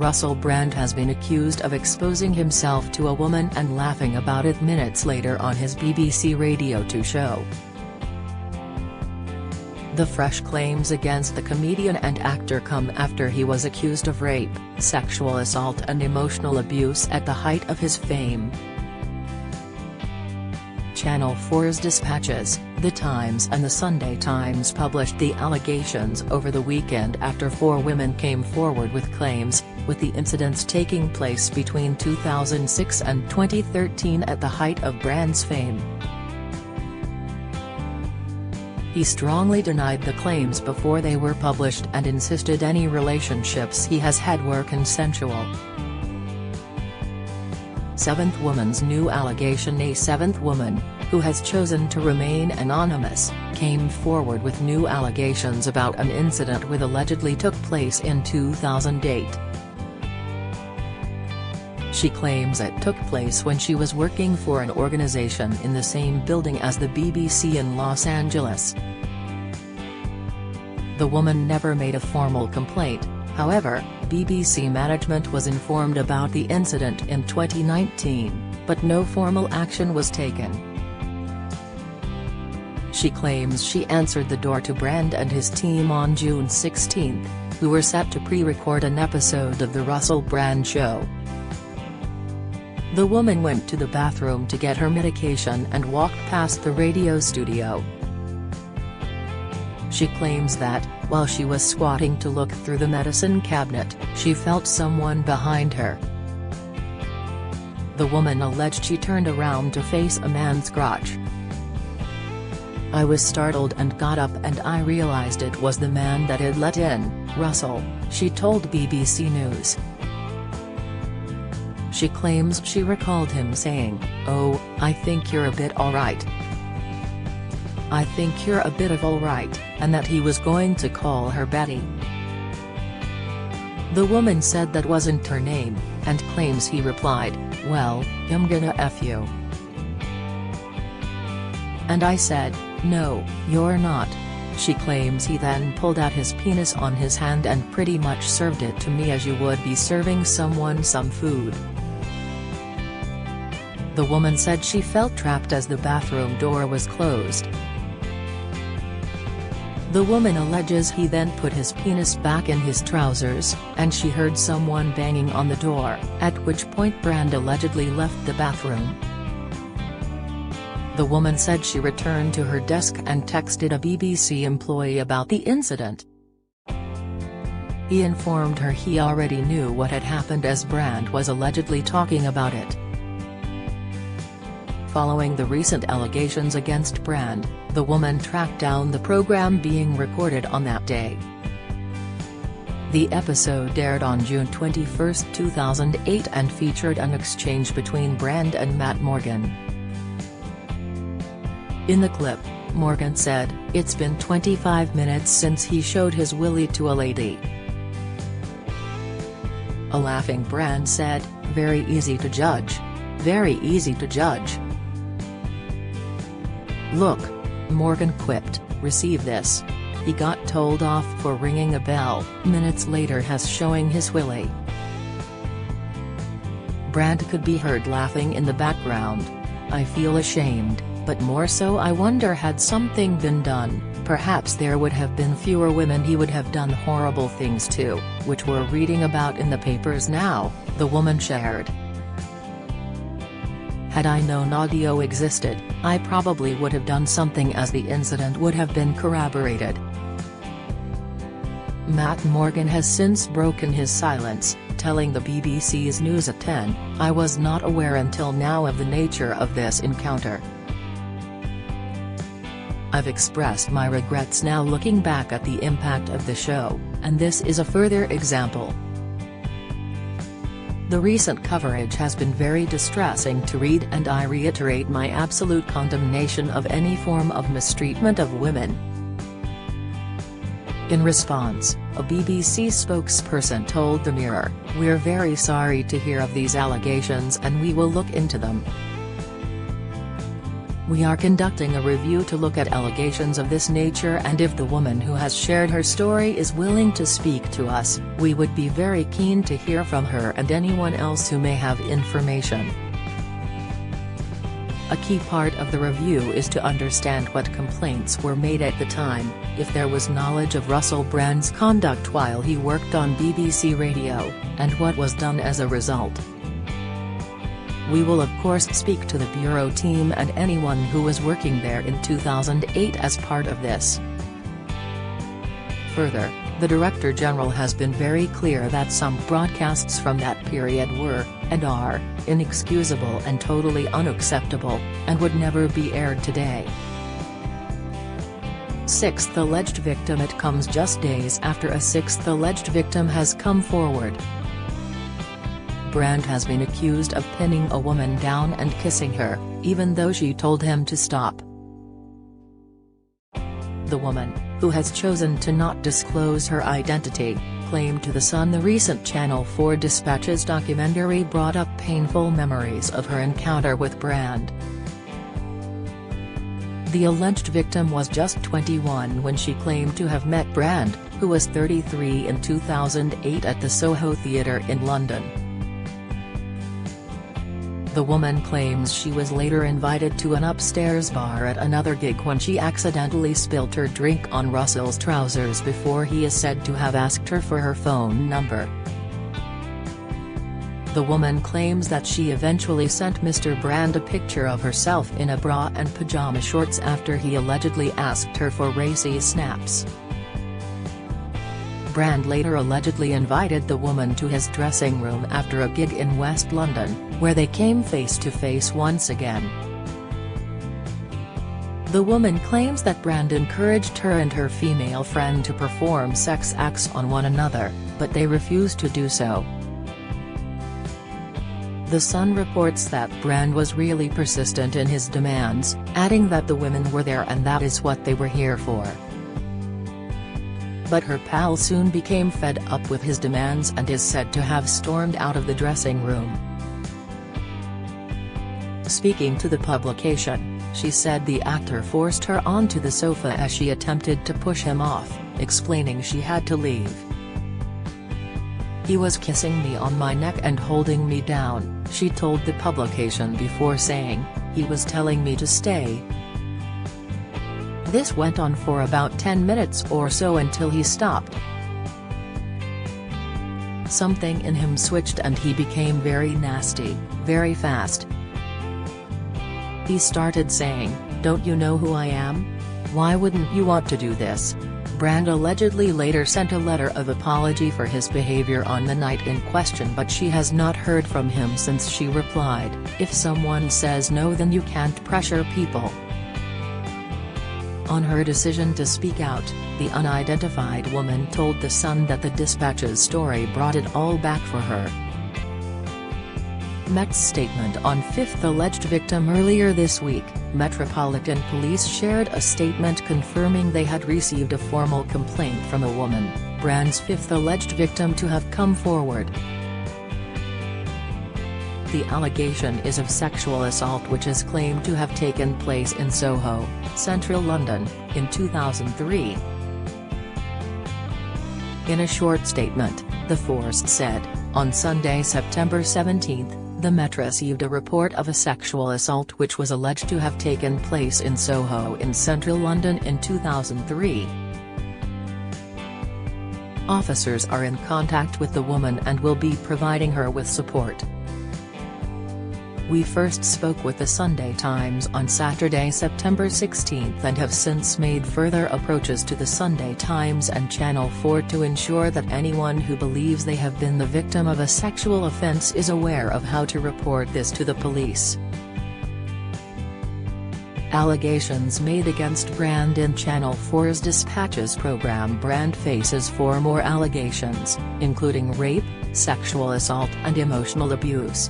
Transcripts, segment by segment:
Russell Brand has been accused of exposing himself to a woman and laughing about it minutes later on his BBC Radio 2 show. The fresh claims against the comedian and actor come after he was accused of rape, sexual assault and emotional abuse at the height of his fame. Channel 4's dispatches, The Times and the Sunday Times published the allegations over the weekend after 4 women came forward with claims, with the incidents taking place between 2006 and 2013 at the height of Brand's fame. He strongly denied the claims before they were published and insisted any relationships he has had were consensual. Seventh woman's new allegation. A seventh woman, who has chosen to remain anonymous, came forward with new allegations about an incident which allegedly took place in 2008. She claims it took place when she was working for an organization in the same building as the BBC in Los Angeles. The woman never made a formal complaint, however. BBC management was informed about the incident in 2019, but no formal action was taken. She claims she answered the door to Brand and his team on June 16, who were set to pre-record an episode of The Russell Brand Show. The woman went to the bathroom to get her medication and walked past the radio studio. She claims that, while she was squatting to look through the medicine cabinet, she felt someone behind her. The woman alleged she turned around to face a man's crotch. "I was startled and got up and I realized it was the man that had let in Russell," she told BBC News. She claims she recalled him saying, "Oh, I think you're a bit alright. I think you're a bit of alright," and that he was going to call her Betty. The woman said that wasn't her name, and claims he replied, "Well, I'm gonna F you." And I said, "No, you're not." She claims he then pulled out his penis on his hand and pretty much served it to me as you would be serving someone some food. The woman said she felt trapped as the bathroom door was closed. The woman alleges he then put his penis back in his trousers, and she heard someone banging on the door, at which point Brand allegedly left the bathroom. The woman said she returned to her desk and texted a BBC employee about the incident. He informed her he already knew what had happened as Brand was allegedly talking about it. Following the recent allegations against Brand, the woman tracked down the program being recorded on that day. The episode aired on June 21, 2008 and featured an exchange between Brand and Matt Morgan. In the clip, Morgan said, "It's been 25 minutes since he showed his willy to a lady." A laughing Brand said, "Very easy to judge. Very easy to judge. Look," Morgan quipped, "receive this. He got told off for ringing a bell, minutes later has showing his willy." Brand could be heard laughing in the background. "I feel ashamed, but more so I wonder had something been done, perhaps there would have been fewer women he would have done horrible things to, which we're reading about in the papers now," the woman shared. "Had I known audio existed, I probably would have done something as the incident would have been corroborated." Matt Morgan has since broken his silence, telling the BBC's News at 10, "I was not aware until now of the nature of this encounter. I've expressed my regrets now looking back at the impact of the show, and this is a further example. The recent coverage has been very distressing to read and I reiterate my absolute condemnation of any form of mistreatment of women." In response, a BBC spokesperson told the Mirror, "We're very sorry to hear of these allegations and we will look into them." We are conducting a review to look at allegations of this nature, and if the woman who has shared her story is willing to speak to us, we would be very keen to hear from her and anyone else who may have information. A key part of the review is to understand what complaints were made at the time, if there was knowledge of Russell Brand's conduct while he worked on BBC Radio, and what was done as a result. We will of course speak to the Bureau team and anyone who was working there in 2008 as part of this. Further, the Director General has been very clear that some broadcasts from that period were, and are, inexcusable and totally unacceptable, and would never be aired today. Sixth alleged victim. It comes just days after a sixth alleged victim has come forward. Brand has been accused of pinning a woman down and kissing her, even though she told him to stop. The woman, who has chosen to not disclose her identity, claimed to The Sun the recent Channel 4 Dispatches documentary brought up painful memories of her encounter with Brand. The alleged victim was just 21 when she claimed to have met Brand, who was 33 in 2008 at the Soho Theatre in London. The woman claims she was later invited to an upstairs bar at another gig when she accidentally spilt her drink on Russell's trousers before he is said to have asked her for her phone number. The woman claims that she eventually sent Mr. Brand a picture of herself in a bra and pajama shorts after he allegedly asked her for racy snaps. Brand later allegedly invited the woman to his dressing room after a gig in West London, where they came face to face once again. The woman claims that Brand encouraged her and her female friend to perform sex acts on one another, but they refused to do so. The Sun reports that Brand was really persistent in his demands, adding that the women were there and that is what they were here for. But her pal soon became fed up with his demands and is said to have stormed out of the dressing room. Speaking to the publication, she said the actor forced her onto the sofa as she attempted to push him off, explaining she had to leave. "He was kissing me on my neck and holding me down," she told the publication before saying, "He was telling me to stay." This went on for about 10 minutes or so until he stopped. Something in him switched and he became very nasty, very fast. He started saying, "Don't you know who I am? Why wouldn't you want to do this?" Brand allegedly later sent a letter of apology for his behavior on the night in question, but she has not heard from him since. She replied, "If someone says no, then you can't pressure people." On her decision to speak out, the unidentified woman told The Sun that the Dispatch's story brought it all back for her. Met's statement on fifth alleged victim. Earlier this week, Metropolitan Police shared a statement confirming they had received a formal complaint from a woman, Brand's fifth alleged victim, to have come forward. The allegation is of sexual assault which is claimed to have taken place in Soho, central London, in 2003. In a short statement, the force said, on Sunday, September 17, the Met received a report of a sexual assault which was alleged to have taken place in Soho in central London in 2003. Officers are in contact with the woman and will be providing her with support. We first spoke with the Sunday Times on Saturday, September 16 and have since made further approaches to the Sunday Times and Channel 4 to ensure that anyone who believes they have been the victim of a sexual offence is aware of how to report this to the police. Allegations made against Brand in Channel 4's Dispatches program. Brand faces 4 more allegations, including rape, sexual assault and emotional abuse.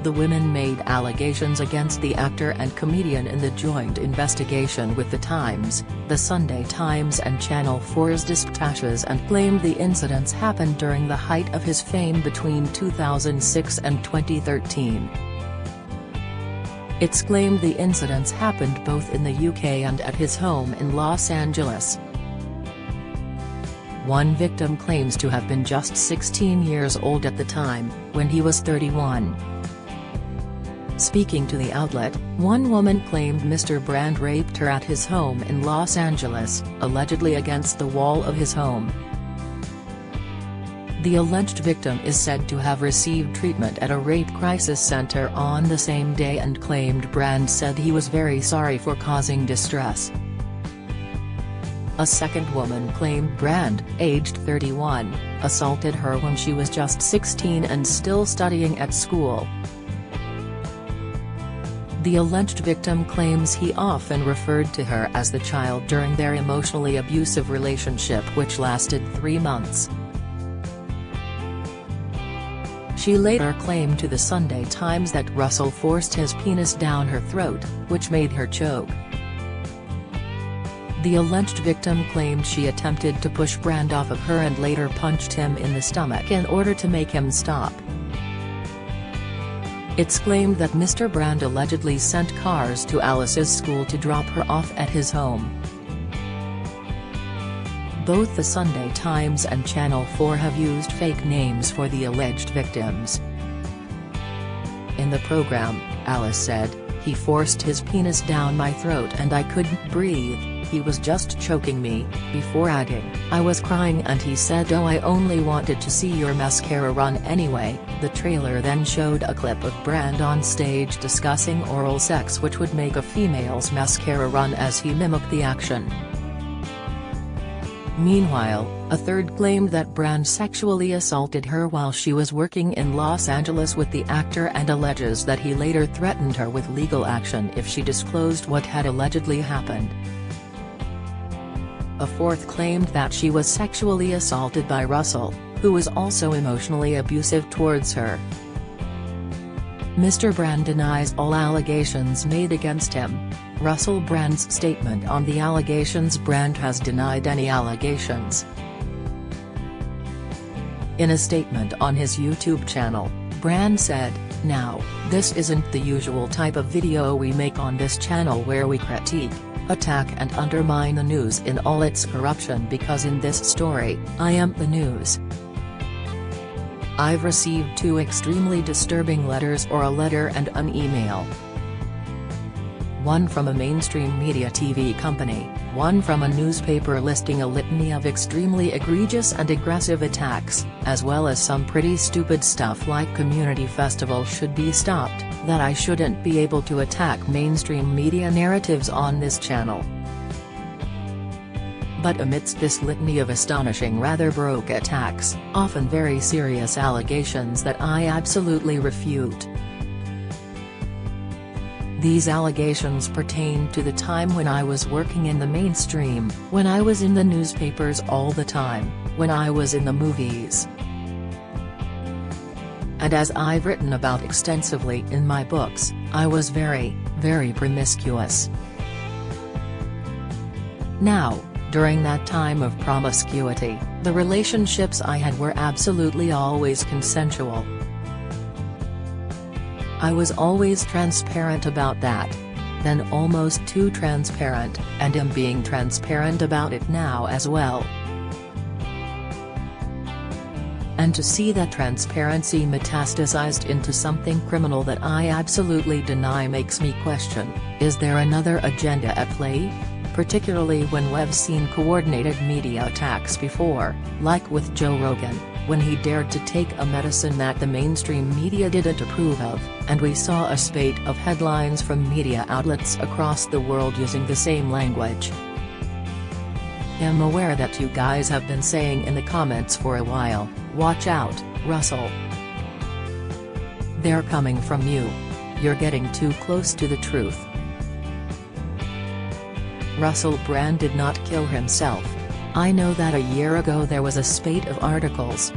The women made allegations against the actor and comedian in the joint investigation with The Times, The Sunday Times and Channel 4's Dispatches, and claimed the incidents happened during the height of his fame between 2006 and 2013. It's claimed the incidents happened both in the UK and at his home in Los Angeles. One victim claims to have been just 16 years old at the time, when he was 31. Speaking to the outlet, one woman claimed Mr. Brand raped her at his home in Los Angeles, allegedly against the wall of his home. The alleged victim is said to have received treatment at a rape crisis center on the same day and claimed Brand said he was very sorry for causing distress. A second woman claimed Brand, aged 31, assaulted her when she was just 16 and still studying at school. The alleged victim claims he often referred to her as the child during their emotionally abusive relationship, which lasted 3 months. She later claimed to the Sunday Times that Russell forced his penis down her throat, which made her choke. The alleged victim claimed she attempted to push Brand off of her and later punched him in the stomach in order to make him stop. It's claimed that Mr. Brand allegedly sent cars to Alice's school to drop her off at his home. Both the Sunday Times and Channel 4 have used fake names for the alleged victims. In the program, Alice said, "He forced his penis down my throat and I couldn't breathe, he was just choking me," before adding, "I was crying and he said, 'Oh, I only wanted to see your mascara run anyway.'" The trailer then showed a clip of Brand on stage discussing oral sex which would make a female's mascara run as he mimicked the action. Meanwhile, a third claimed that Brand sexually assaulted her while she was working in Los Angeles with the actor and alleges that he later threatened her with legal action if she disclosed what had allegedly happened. A fourth claimed that she was sexually assaulted by Russell, who was also emotionally abusive towards her. Mr. Brand denies all allegations made against him. Russell Brand's statement on the allegations: Brand has denied any allegations. In a statement on his YouTube channel, Brand said, "Now, this isn't the usual type of video we make on this channel where we critique, attack and undermine the news in all its corruption, because in this story, I am the news. I've received 2 extremely disturbing letters, or a letter and an email. One from a mainstream media TV company, one from a newspaper listing a litany of extremely egregious and aggressive attacks, as well as some pretty stupid stuff like community festivals should be stopped, that I shouldn't be able to attack mainstream media narratives on this channel. But amidst this litany of astonishing, rather baroque attacks, often very serious allegations that I absolutely refute. These allegations pertain to the time when I was working in the mainstream, when I was in the newspapers all the time, when I was in the movies. And as I've written about extensively in my books, I was very, very promiscuous. Now, during that time of promiscuity, the relationships I had were absolutely always consensual. I was always transparent about that. Then almost too transparent, and am being transparent about it now as well. And to see that transparency metastasized into something criminal that I absolutely deny makes me question, is there another agenda at play? Particularly when we've seen coordinated media attacks before, like with Joe Rogan, when he dared to take a medicine that the mainstream media didn't approve of, and we saw a spate of headlines from media outlets across the world using the same language. I'm aware that you guys have been saying in the comments for a while, "Watch out, Russell. They're coming from you. You're getting too close to the truth." Russell Brand did not kill himself. I know that a year ago there was a spate of articles.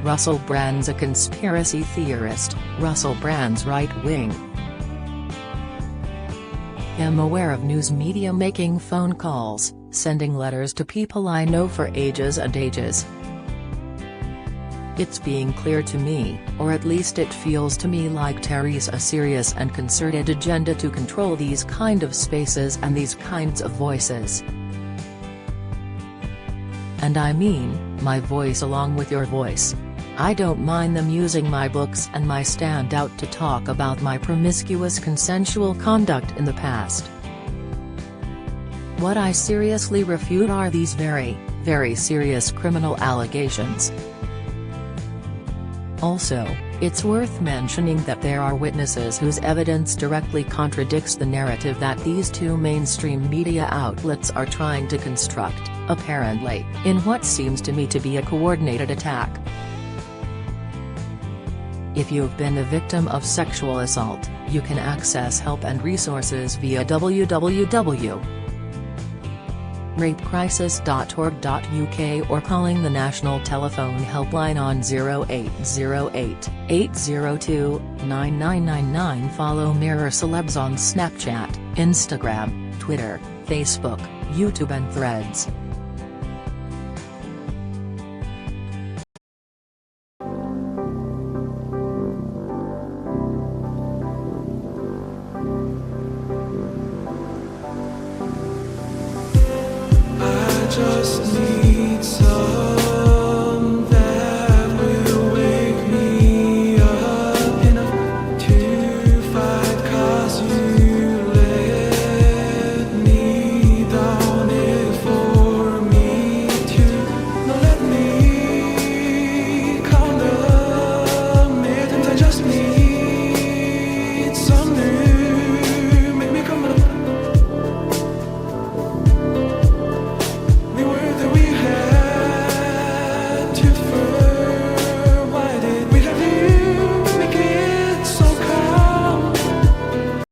Russell Brand's a conspiracy theorist, Russell Brand's right-wing. I'm aware of news media making phone calls, sending letters to people I know for ages and ages. It's being clear to me, or at least it feels to me like Terry's a serious and concerted agenda to control these kind of spaces and these kinds of voices. And I mean, my voice along with your voice. I don't mind them using my books and my stand out to talk about my promiscuous consensual conduct in the past. What I seriously refute are these very, very serious criminal allegations. Also, it's worth mentioning that there are witnesses whose evidence directly contradicts the narrative that these two mainstream media outlets are trying to construct, apparently, in what seems to me to be a coordinated attack. If you've been a victim of sexual assault, you can access help and resources via www.rapecrisis.org.uk or calling the national telephone helpline on 0808 802 9999. Follow Mirror Celebs on Snapchat, Instagram, Twitter, Facebook, YouTube and Threads.